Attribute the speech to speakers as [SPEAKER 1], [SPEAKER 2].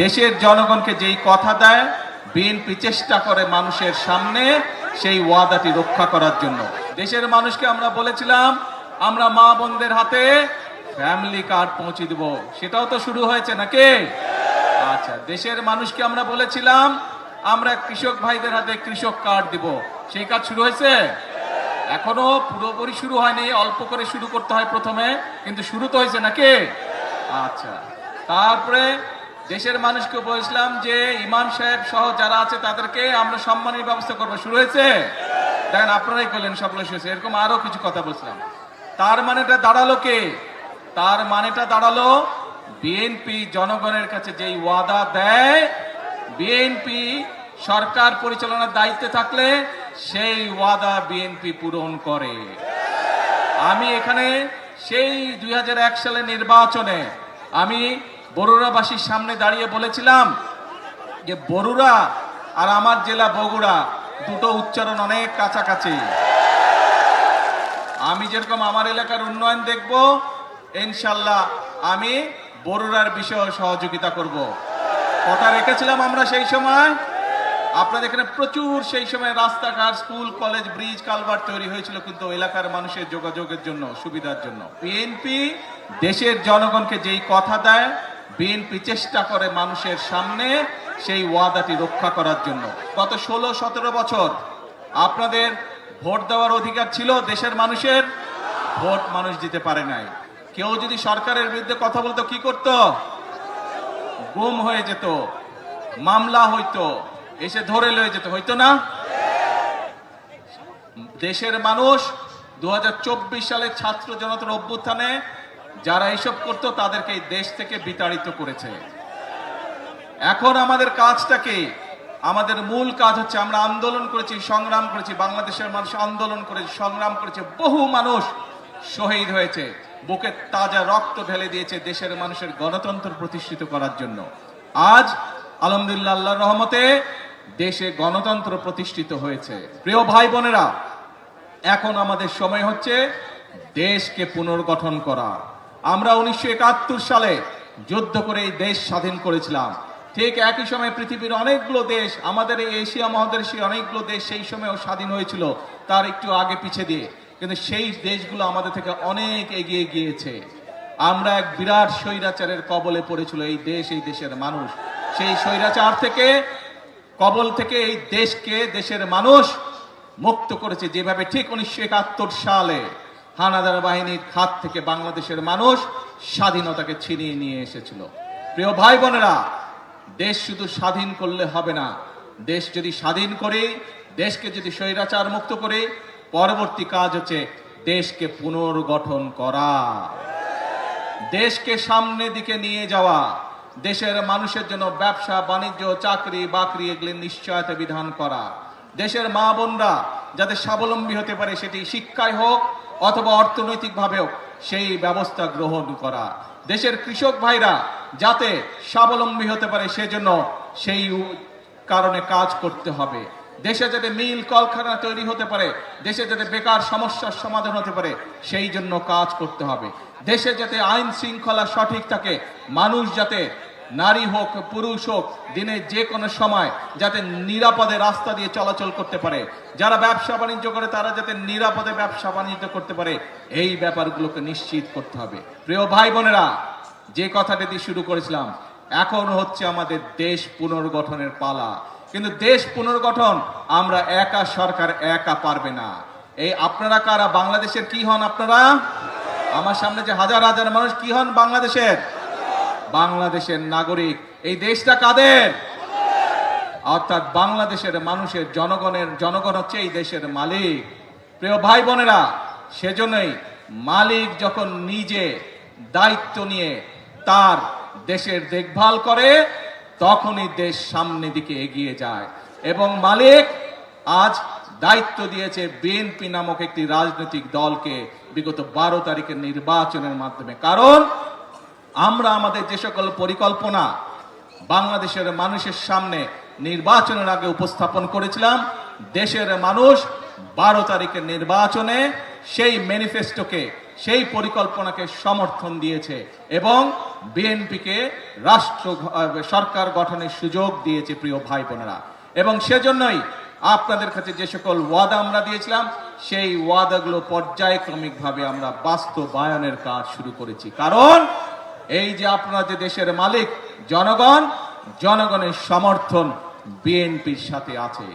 [SPEAKER 1] দেশের জনগণকে যেই কথা দেয় বিএনপি চেষ্টা করে মানুষের সামনে সেই ওয়াদাটি রক্ষা করার জন্য। দেশের মানুষকে আমরা বলেছিলাম আমরা মা বোনদের হাতে ফ্যামিলি কার্ড পৌঁছে দেব, সেটাও তো শুরু হয়েছে নাকি? আচ্ছা, দেশের মানুষকে আমরা বলেছিলাম আমরা কৃষক ভাইদের হাতে কৃষক কার্ড দিব, সেই কাজ শুরু হয়েছে? এখনো পুরোপুরি শুরু হয়নি, অল্প করে শুরু করতে হয় প্রথমে, কিন্তু শুরু তো হয়েছে নাকি? আচ্ছা, তারপরে দেশের মানুষকে বলেছিলাম যে ইমাম সাহেব সহ যারা আছে তাদেরকে আমরা সম্মানের ব্যবস্থা করবো, শুরু হয়েছে? দেখেন আপনারাই করলেন সকলে শুয়েছে, এরকম আরো কিছু কথা বলছিলাম। তার মানেটা দাঁড়ালো কে? তার মানেটা দাঁড়ালো বিএনপি জনগণের কাছে যেই ওয়াদা দেয়, বিএনপি সরকার পরিচালনার দায়িত্বে থাকলে সেই ওয়াদা বিএনপি পূরণ করে। আমি এখানে সেই 2001 সালের নির্বাচনে আমি বরুড়াবাসীর সামনে দাঁড়িয়ে বলেছিলাম যে বরুড়া আর আমার জেলা বগুড়া দুটো উচ্চারণ অনেক কাছাকাছি। আমি যেরকম আমার এলাকার উন্নয়ন দেখব, ইনশাল্লাহ আমি বরুড়ার বিষয়ে সহযোগিতা করব। কথা রেখেছিলাম আমরা সেই সময়। আপনাদের এখানে প্রচুর সেই সময় রাস্তাঘাট, স্কুল, কলেজ, ব্রিজ, কালভার্ট তৈরি হয়েছিল, কিন্তু এলাকার মানুষের যোগাযোগের জন্য, সুবিধার জন্য। বিএনপি দেশের জনগণকে যেই কথা দেয় বিএনপি চেষ্টা করে মানুষের সামনে সেই ওয়াদাটি রক্ষা করার জন্য। গত 16-17 বছর আপনাদের ভোট দেওয়ার অধিকার ছিল দেশের মানুষের, ভোট মানুষ দিতে পারে নাই। কেউ যদি সরকারের বিরুদ্ধে কথা বলতো কি করত? গুম হয়ে যেত, মামলা হইতো, এসে ধরে লয়ে যেত, হইতো না? দেশের মানুষ 2024 সালে ছাত্র জনতার অভ্যুত্থানে যারা এইসব করতো তাদেরকে এই দেশ থেকে বিতাড়িত করেছে। এখন আমাদের কাজটা কি? আমাদের মূল কাজ হচ্ছে আমরা আন্দোলন করেছি, সংগ্রাম করেছি, বাংলাদেশের মানুষ আন্দোলন করেছে, সংগ্রাম করেছে, বহু মানুষ শহীদ হয়েছে, বুকে তাজা রক্ত ঢেলে দিয়েছে দেশের মানুষের গণতন্ত্র প্রতিষ্ঠিত করার জন্য। আজ আলহামদুলিল্লাহ আল্লাহর রহমতে দেশে গণতন্ত্র প্রতিষ্ঠিত হয়েছে। প্রিয় ভাই বোনেরা, এখন আমাদের সময় হচ্ছে দেশকে পুনর্গঠন করা। আমরা 1971 সালে যুদ্ধ করে এই দেশ স্বাধীন করেছিলাম। ঠিক একই সময় পৃথিবীর অনেকগুলো দেশ, আমাদের এই এশিয়া মহাদেশে অনেকগুলো দেশ সেই সময়ও স্বাধীন হয়েছিল, তার একটু আগে পিছে দিয়ে, কিন্তু সেই দেশগুলো আমাদের থেকে অনেক এগিয়ে গিয়েছে। আমরা এক বিরাট স্বৈরাচারের কবলে পড়েছিল এই দেশ, এই দেশের মানুষ। সেই স্বৈরাচার থেকে, কবল থেকে এই দেশকে, দেশের মানুষ মুক্ত করেছে যেভাবে ঠিক 1971 সালে হানাদার বাহিনীর হাত থেকে বাংলাদেশের মানুষ স্বাধীনতাকে ছিনিয়ে নিয়ে এসেছিল। প্রিয় ভাই বোনেরা, দেশ শুধু স্বাধীন করলে হবে না, দেশ যদি স্বাধীন করে, দেশকে যদি স্বৈরাচার মুক্ত করে, পরবর্তী কাজ হচ্ছে দেশকে পুনর্গঠন করা, দেশকে সামনের দিকে নিয়ে যাওয়া, দেশের মানুষের জন্য ব্যবসা বাণিজ্য, চাকরি বাকরি এগুলি নিশ্চয়তা বিধান করা, দেশের মা বোনরা যাতে স্বাবলম্বী হতে পারে, সেটি শিক্ষায় হোক অথবা অর্থনৈতিকভাবেও সেই ব্যবস্থা গ্রহণ করা, দেশের কৃষক ভাইরা যাতে স্বাবলম্বী হতে পারে সেজন্য সেই কারণে কাজ করতে হবে। দেশে যাতে মিল কলকারখানা তৈরি হতে পারে, দেশে যাতে বেকার সমস্যার সমাধান হতে পারে সেই জন্য কাজ করতে হবে। দেশে যাতে আইন শৃঙ্খলা সঠিক থাকে, মানুষ যাতে, নারী হোক পুরুষ হোক, দিনে যে কোনো সময় যাতে নিরাপদে রাস্তা দিয়ে চলাচল করতে পারে, যারা ব্যবসা বাণিজ্য করে তারা যাতে নিরাপদে ব্যবসা বাণিজ্য করতে পারে, এই ব্যাপারগুলোকে নিশ্চিত করতে হবে। প্রিয় ভাই বোনেরা, যে কথাটি দিয়ে শুরু করেছিলাম, এখন হচ্ছে আমাদের দেশ পুনর্গঠনের পালা। কিন্তু দেশ পুনর্গঠন আমরা একা, সরকার একা পারবে না। এই আপনারা কারা? বাংলাদেশের কি হন আপনারা? আমার সামনে যে হাজার হাজার মানুষ কি হন? বাংলাদেশের, বাংলাদেশের নাগরিক। এই দেশটা কাদের? অর্থাৎ বাংলাদেশের মানুষের, জনগণের। জনগণ হচ্ছে এই দেশের মালিক। প্রিয় ভাই বোনেরা, সেজন্যই মালিক যখন নিজে দায়িত্ব নিয়ে তার দেশের দেখভাল করে, তখনই দেশ সামনের দিকে এগিয়ে যায়। এবং মালিক আজ দায়িত্ব দিয়েছে বিএনপি নামক একটি রাজনৈতিক দলকে বিগত 12 তারিখের নির্বাচনের মাধ্যমে। কারণ আমরা আমাদের যে সকল পরিকল্পনা বাংলাদেশের মানুষের সামনে নির্বাচনের আগে উপস্থাপন করেছিলাম, দেশের মানুষ 12 তারিখের নির্বাচনে সেই ম্যানিফেস্টোকে সেই পরিকল্পনাকে সমর্থন দিয়েছে এবং বিএনপিকে সরকার গঠনের সুযোগ দিয়েছে প্রিয় ভাই বোনেরা। এবং সেজন্যই আপনাদের কাছে যে সকল ওয়াদা আমরা দিয়েছিলাম সেই ওয়াদাগুলো পর্যায়ক্রমিকভাবে আমরা বাস্তবায়নের কাজ শুরু করেছি। কারণ এই যে আপনারা যে দেশের মালিক জনগণ, জনগণের সমর্থন বিএনপির সাথে আছে।